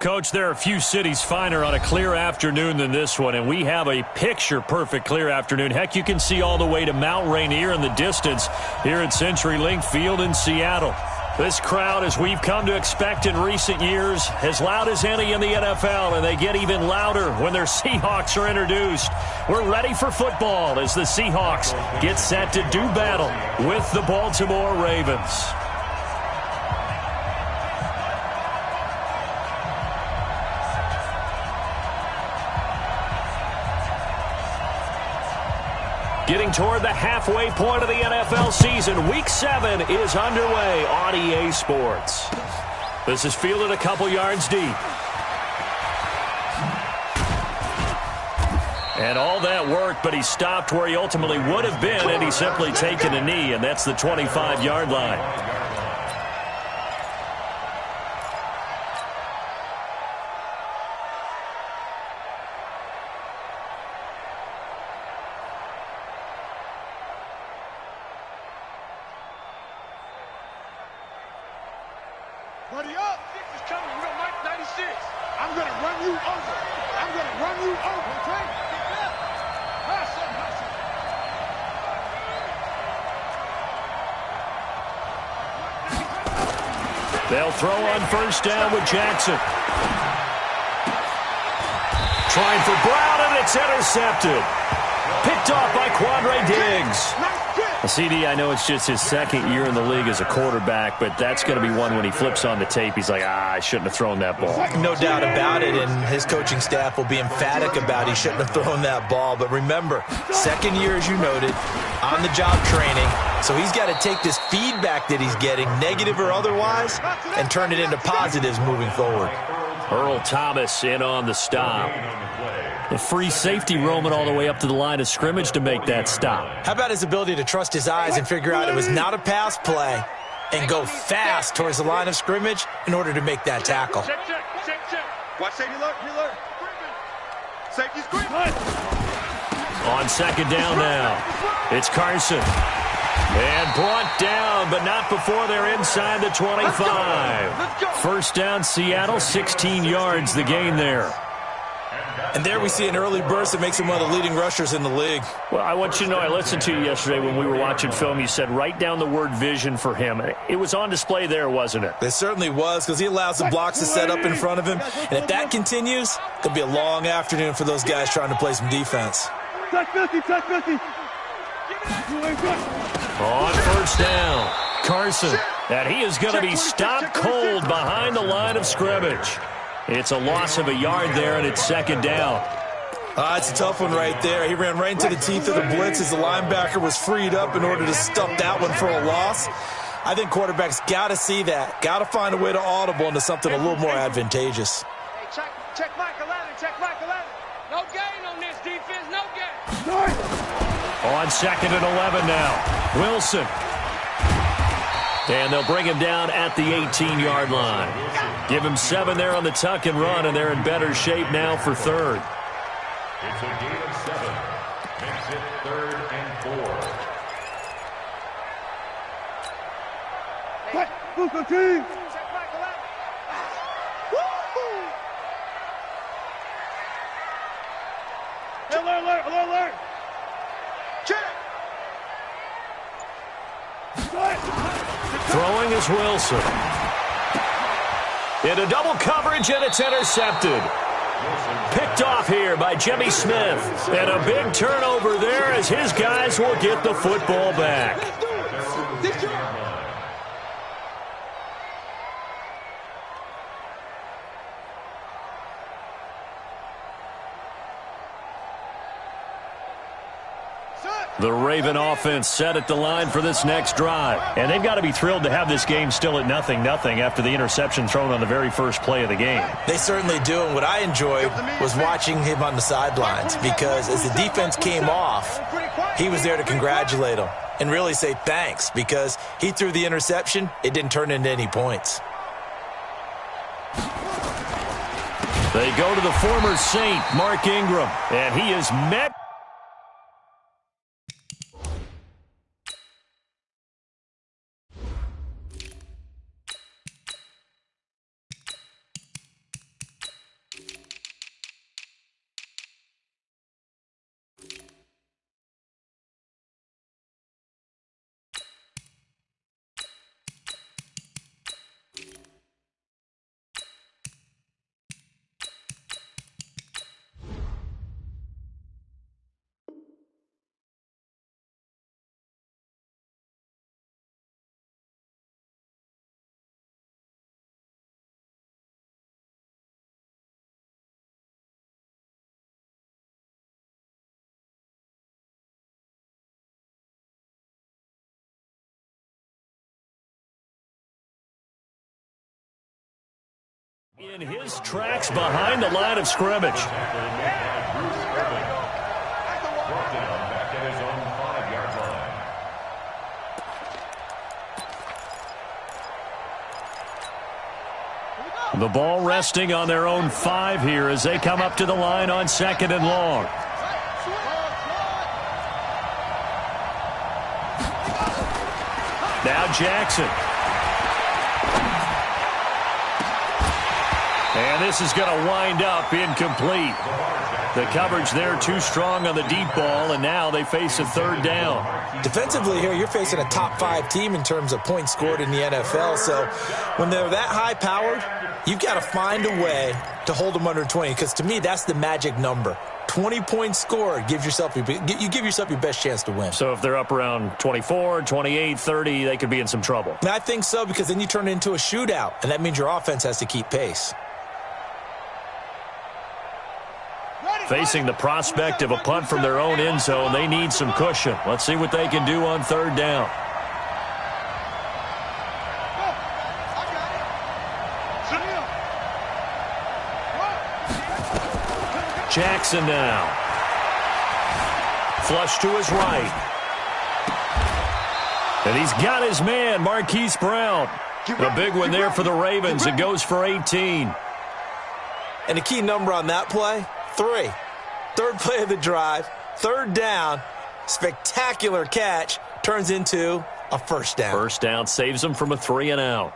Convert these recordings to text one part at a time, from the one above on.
Coach, there are a few cities finer on a clear afternoon than this one, and we have a picture-perfect clear afternoon. Heck, you can see all the way to Mount Rainier in the distance here at CenturyLink Field in Seattle. This crowd, as we've come to expect in recent years, as loud as any in the NFL, and they get even louder when their Seahawks are introduced. We're ready for football as the Seahawks get set to do battle with the Baltimore Ravens. Getting toward the halfway point of the NFL season, Week 7 is underway on EA Sports. This is fielded a couple yards deep. And all that worked, but he stopped where he ultimately would have been, and he's simply taken a knee, and that's the 25-yard line. Buddy up! Six is coming. We got Mike 96. I'm going to run you over. I'm going to run you over. Okay? Get up. Hustle, hustle. They'll throw on first down with Jackson. Trying for Brown, and it's intercepted. Picked off by Quandre Diggs. CD, I know it's just his second year in the league as a quarterback, but that's going to be one when he flips on the tape. He's like, I shouldn't have thrown that ball. No doubt about it, and his coaching staff will be emphatic about he shouldn't have thrown that ball. But remember, second year, as you noted, on-the-job training. So he's got to take this feedback that he's getting, negative or otherwise, and turn it into positives moving forward. Earl Thomas in on the stop. The free safety roaming all the way up to the line of scrimmage to make that stop. How about his ability to trust his eyes and figure out it was not a pass play and go fast towards the line of scrimmage in order to make that tackle? Check. Watch safety look. Safety screen. On second down now, it's Carson. And brought down, but not before they're inside the 25. First down, Seattle, 16 yards the gain there. And there we see an early burst that makes him one of the leading rushers in the league. Well, I want you to know, I listened to you yesterday when we were watching film. You said write down the word vision for him. It was on display there, wasn't it? It certainly was, because he allows the blocks to set up in front of him. And if that continues, it'll be a long afternoon for those guys trying to play some defense. Touch 50. On first down, Carson. And he is going to be stopped cold behind the line of scrimmage. It's a loss of a yard there, and it's second down. It's a tough one right there. He ran right into the teeth of the blitz as the linebacker was freed up in order to stuff that one for a loss. I think quarterbacks got to see that. Got to find a way to audible into something a little more advantageous. Hey, check Mike 11. No gain on this defense. No gain. On second and 11 now, Wilson. And they'll bring him down at the 18-yard line. Give him 7 there on the tuck and run, and they're in better shape now for third. It's a gain of 7. Makes it 3rd and 4. What? Buco team. Check Mike 11. Alert. Check. Throwing is Wilson. Into double coverage, and it's intercepted. Picked off here by Jimmy Smith. And a big turnover there as his guys will get the football back. The Raven offense set at the line for this next drive. And they've got to be thrilled to have this game still at 0-0 after the interception thrown on the very first play of the game. They certainly do, and what I enjoyed was watching him on the sidelines, because as the defense came off, he was there to congratulate them and really say thanks, because he threw the interception. It didn't turn into any points. They go to the former Saint, Mark Ingram, and he is met. In his tracks behind the line of scrimmage. Brought down back at his own 5-yard line. The ball resting on their own 5 here as they come up to the line on 2nd and long. Now Jackson. And this is going to wind up incomplete. The coverage there too strong on the deep ball, and now they face a 3rd down. Defensively here, you're facing a top 5 team in terms of points scored in the NFL. So when they're that high-powered, you've got to find a way to hold them under 20, because to me, that's the magic number. 20 points scored, you give yourself your best chance to win. So if they're up around 24, 28, 30, they could be in some trouble. And I think so, because then you turn it into a shootout, and that means your offense has to keep pace. Facing the prospect of a punt from their own end zone, they need some cushion. Let's see what they can do on 3rd down. Jackson now. Flush to his right. And he's got his man, Marquise Brown. A big one there for the Ravens. It goes for 18. And the key number on that play, 3. 3rd play of the drive, 3rd down, spectacular catch, turns into a 1st down. 1st down saves them from a 3 and out.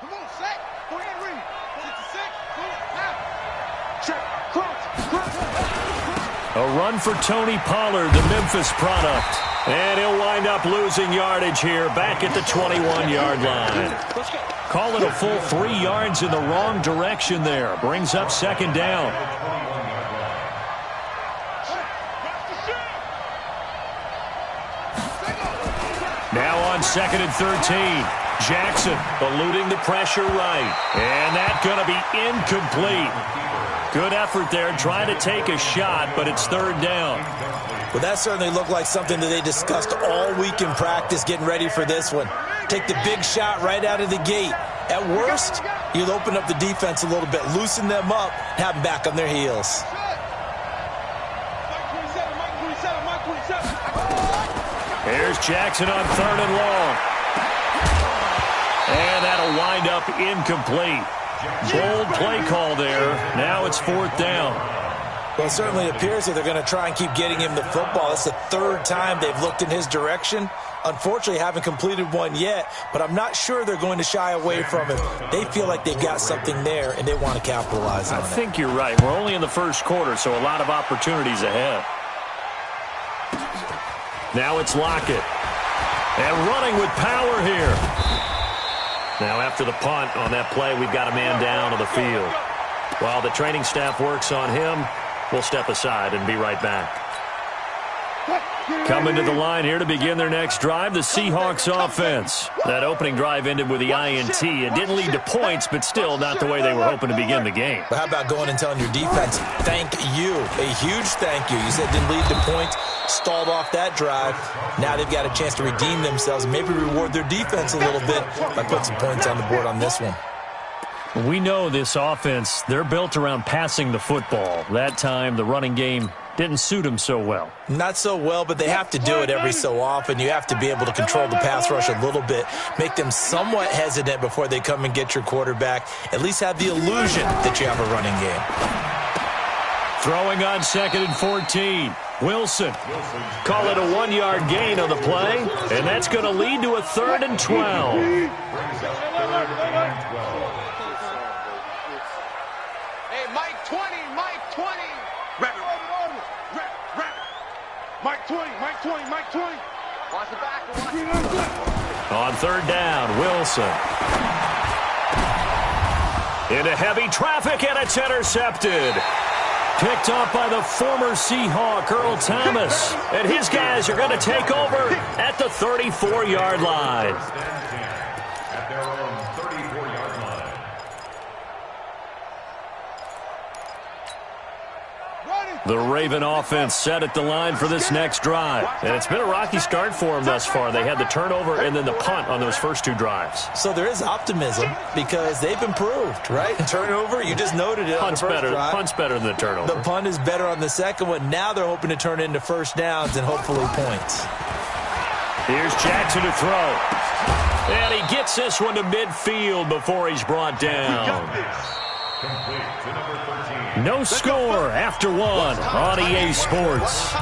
Come on, sack. Go ahead, read. 66. Go now. Check. Cross. A run for Tony Pollard, the Memphis product. And he'll wind up losing yardage here back at the 21-yard line. Call it a full 3 yards in the wrong direction there. Brings up 2nd down. Now on 2nd and 13. Jackson eluding the pressure right. And that's going to be incomplete. Good effort there trying to take a shot, but it's 3rd down. Well, that certainly looked like something that they discussed all week in practice getting ready for this one. Take the big shot right out of the gate. At worst, you'll open up the defense a little bit, loosen them up, have them back on their heels. Here's Jackson on 3rd and long. And that'll wind up incomplete. Bold play call there. Now it's 4th down. Well, it certainly appears that they're going to try and keep getting him the football. It's the 3rd time they've looked in his direction. Unfortunately, haven't completed one yet, but I'm not sure they're going to shy away from him. They feel like they've got something there, and they want to capitalize on it. I think you're right. We're only in the 1st quarter, so a lot of opportunities ahead. Now it's Lockett. And running with power here. Now after the punt on that play, we've got a man down on the field. While the training staff works on him, we'll step aside and be right back. Coming to the line here to begin their next drive, the Seahawks offense. That opening drive ended with the INT. It didn't lead to points, but still not the way they were hoping to begin the game. But how about going and telling your defense, thank you, a huge thank you. You said it didn't lead to points, stalled off that drive. Now they've got a chance to redeem themselves, maybe reward their defense a little bit by putting some points on the board on this one. We know this offense, they're built around passing the football. That time, the running game didn't suit them so well. Not so well, but they have to do it every so often. You have to be able to control the pass rush a little bit, make them somewhat hesitant before they come and get your quarterback. At least have the illusion that you have a running game. Throwing on 2nd and 14. Wilson. Call it a 1-yard gain on the play, and that's going to lead to a 3rd and 12. Hey, Mike 20, Mike 20. Rap it. Mike 20, Mike 20, Mike 20. Watch the back. On 3rd down, Wilson. Into heavy traffic, and it's intercepted. Picked off by the former Seahawk, Earl Thomas. And his guys are going to take over at the 34-yard line. At their own 34-yard line. The Raven offense set at the line for this next drive. And it's been a rocky start for them thus far. They had the turnover and then the punt on those first two drives. So there is optimism because they've improved, right? Turnover, you just noted it on the first drive. Punt's better than the turnover. The punt is better on the second one. Now they're hoping to turn it into first downs and hopefully points. Here's Jackson to throw. And he gets this one to midfield before he's brought down. No score after one on EA Sports.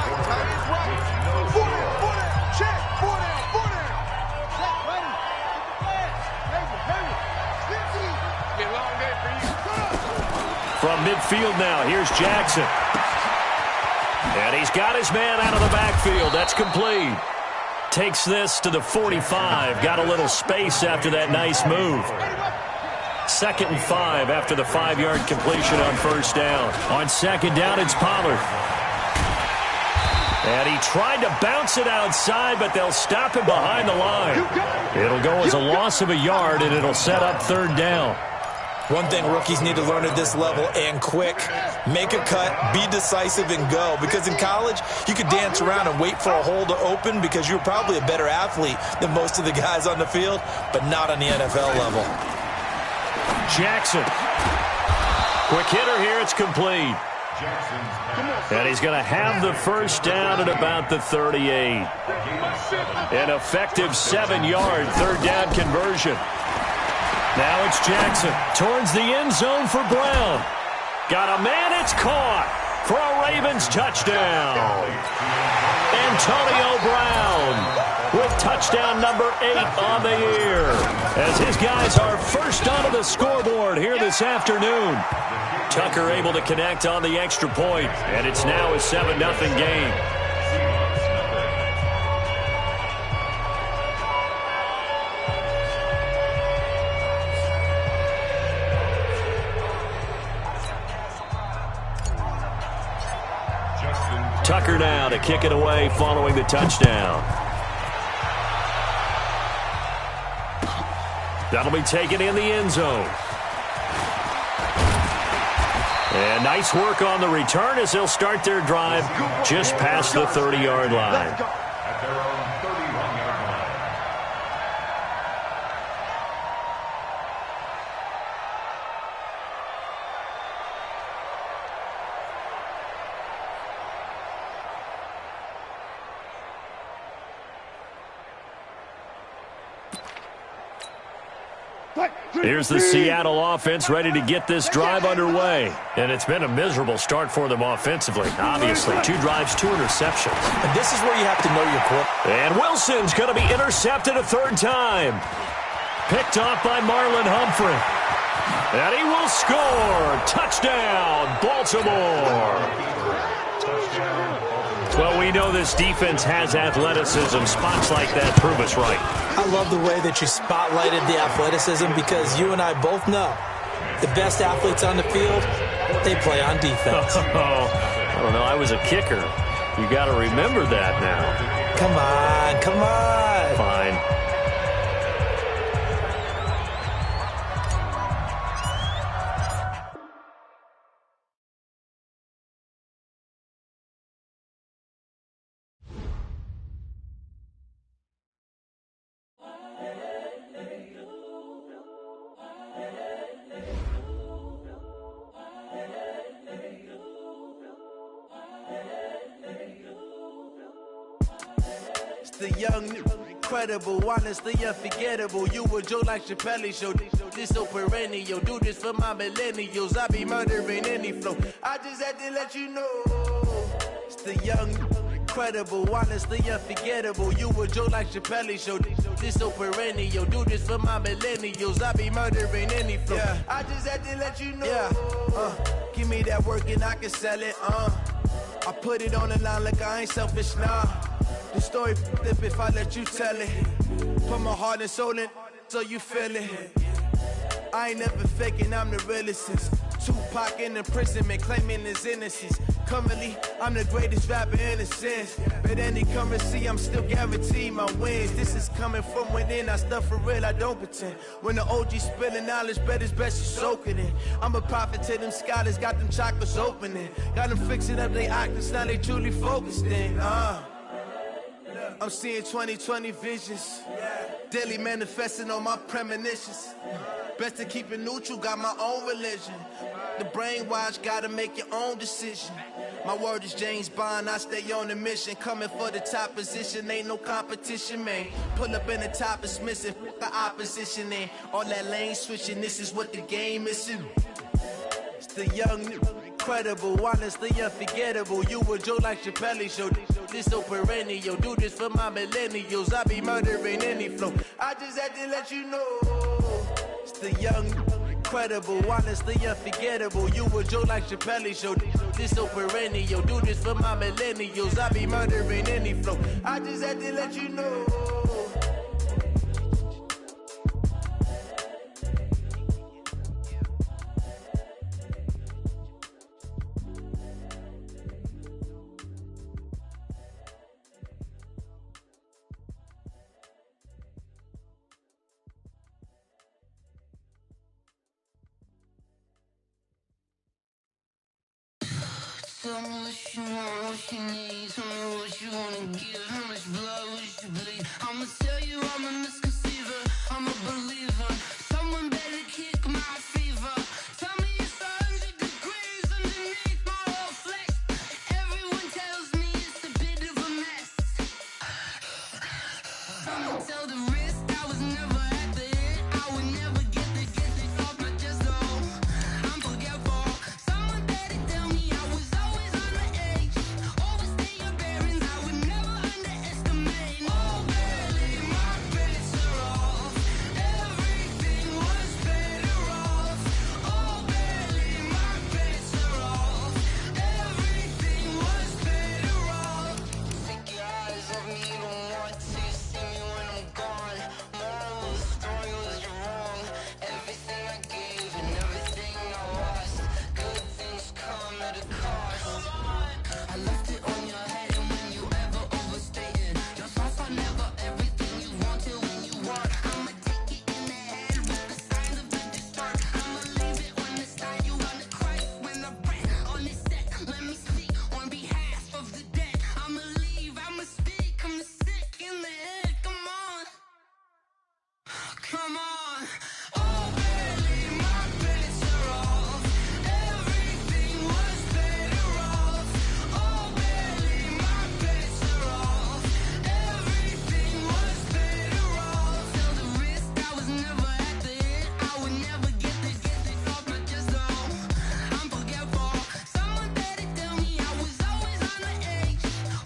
From midfield now, here's Jackson. And he's got his man out of the backfield. That's complete. Takes this to the 45. Got a little space after that nice move. 2nd and 5 after the 5-yard completion on first down. On second down, it's Pollard. And he tried to bounce it outside, but they'll stop him behind the line. It'll go as a loss of a yard, and it'll set up third down. One thing rookies need to learn at this level, and quick, make a cut, be decisive, and go. Because in college, you could dance around and wait for a hole to open because you're probably a better athlete than most of the guys on the field, but not on the NFL level. Jackson. Quick hitter here, it's complete. And he's going to have the first down at about the 38. An effective 7-yard third down conversion. Now it's Jackson towards the end zone for Brown. Got a man, it's caught for a Ravens touchdown. Antonio Brown with touchdown number 8 on the year. As his guys are first onto the scoreboard here this afternoon. Tucker able to connect on the extra point, and it's now a 7-0 game. Tucker now to kick it away following the touchdown. That'll be taken in the end zone. And nice work on the return as they'll start their drive just past the 30-yard line. At their own 31-yard line. Here's the Seattle offense ready to get this drive underway. And it's been a miserable start for them offensively. Obviously, 2 drives, 2 interceptions. And this is where you have to know your quarterback. And Wilson's going to be intercepted a third time. Picked off by Marlon Humphrey. And he will score. Touchdown, Baltimore. Well, we know this defense has athleticism. Spots like that prove us right. I love the way that you spotlighted the athleticism because you and I both know the best athletes on the field, they play on defense. I don't know. I was a kicker. You got to remember that now. Come on, come on. Fine. The young, incredible, honestly unforgettable. You a Joe like Chappelle show. This so perennial. Do this for my millennials. I be murdering any flow. I just had to let you know. It's the young, incredible, honestly unforgettable. You a Joe like Chappelle show. This so perennial. Do this for my millennials. I be murdering any flow. Yeah. I just had to let you know. Yeah. Give me that work and I can sell it. I put it on the line like I ain't selfish, nah. The story flip if I let you tell it. Put my heart and soul in so you feel it. I ain't never faking, I'm the realest since Tupac in imprisonment, claiming his innocence. Currently, I'm the greatest rapper in a sense. But any currency, I'm still guaranteed my wins. This is coming from within, I stuff for real, I don't pretend. When the OG spilling knowledge, bet it's best you soak it in. I'm a prophet to them scholars, got them chakras opening. Got them fixing up they octaves, now they truly focused in. I'm seeing 2020 visions. Daily manifesting on my premonitions. Best to keep it neutral, got my own religion. The brainwash, gotta make your own decision. My word is James Bond, I stay on the mission. Coming for the top position, ain't no competition, man. Pull up in the top, it's missing, the opposition in. All that lane switching, this is what the game missing. It's the young, incredible, honestly unforgettable. You a Joe like Chappelle show. This so perennial, do this for my millennials. I be murdering any flow. I just had to let you know. It's the young, incredible, honestly unforgettable. You a Joe like Chappelle show. This so perennial, do this for my millennials. I be murdering any flow. I just had to let you know. Tell me what you want, what you need. Tell me what you wanna give. How much blood would you bleed? I'ma tell you I'm a misconceiver. I'm a believer. Someone better kick my fever. Tell me it's 100 degrees underneath my whole flesh. Everyone tells me it's a bit of a mess. I'ma tell the risk I was never at the end. I would never get it off my chest though. I'm forgetful. Someone better tell me I was always on the edge. Overstay your bearings, I would never underestimate. Oh, barely, my bets are off. Everything was better off. Oh, barely, my bets are off. Everything was better off. Take your eyes off me, you don't want to see me when I'm gone. Moral of the story was you're wrong. Everything I gave and everything I lost. Good things come at a cost. I left it on your head, and when you ever overstay it, your thoughts are never everything you wanted when you want. I'ma take it in the head with the signs of the disturbed. I'ma leave it on the side. You wanna cry when I breath on this set. Let me speak on behalf of the dead. I'ma leave, I'ma speak. I'm sick in the head. Come on, come on. Oh, barely, my bets are off. Everything was better off. Oh, barely, my bets are off. Everything was better off. Tell the risk I was never at the end. I would never get it off my chest though. I'm forgetful. Someone better tell me I was always on the edge.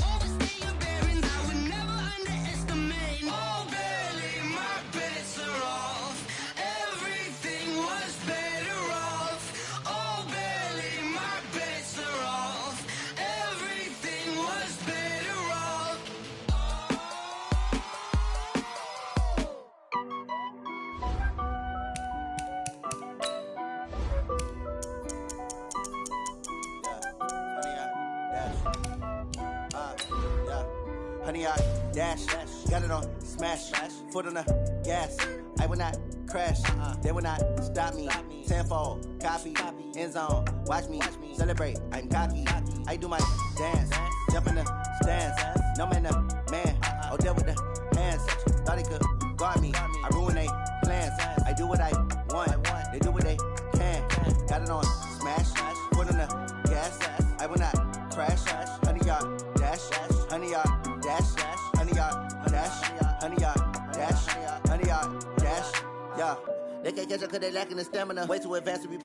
Overstay your bearings, I would never underestimate. Oh, barely, my bets are off. Everything was better off. Oh, barely, my bets are off. Everything was better off. Honey, I dash, got it on smash, foot on the gas. I will not crash, they will not stop me. Tenfold, copy, end zone, watch me celebrate. I'm cocky, I do my dance, jump in the stands. No man, the man, oh, deal with the hands. Thought he could guard me, I ruin they plans. I do what I want, they do what they can. Got it on smash, foot on the gas. I will not crash, honey, y'all dash, honey, y'all dash, honey, y'all dash, honey, y'all dash, honey, y'all dash, yeah. They can't catch up cause they lacking the stamina. Way too advanced to be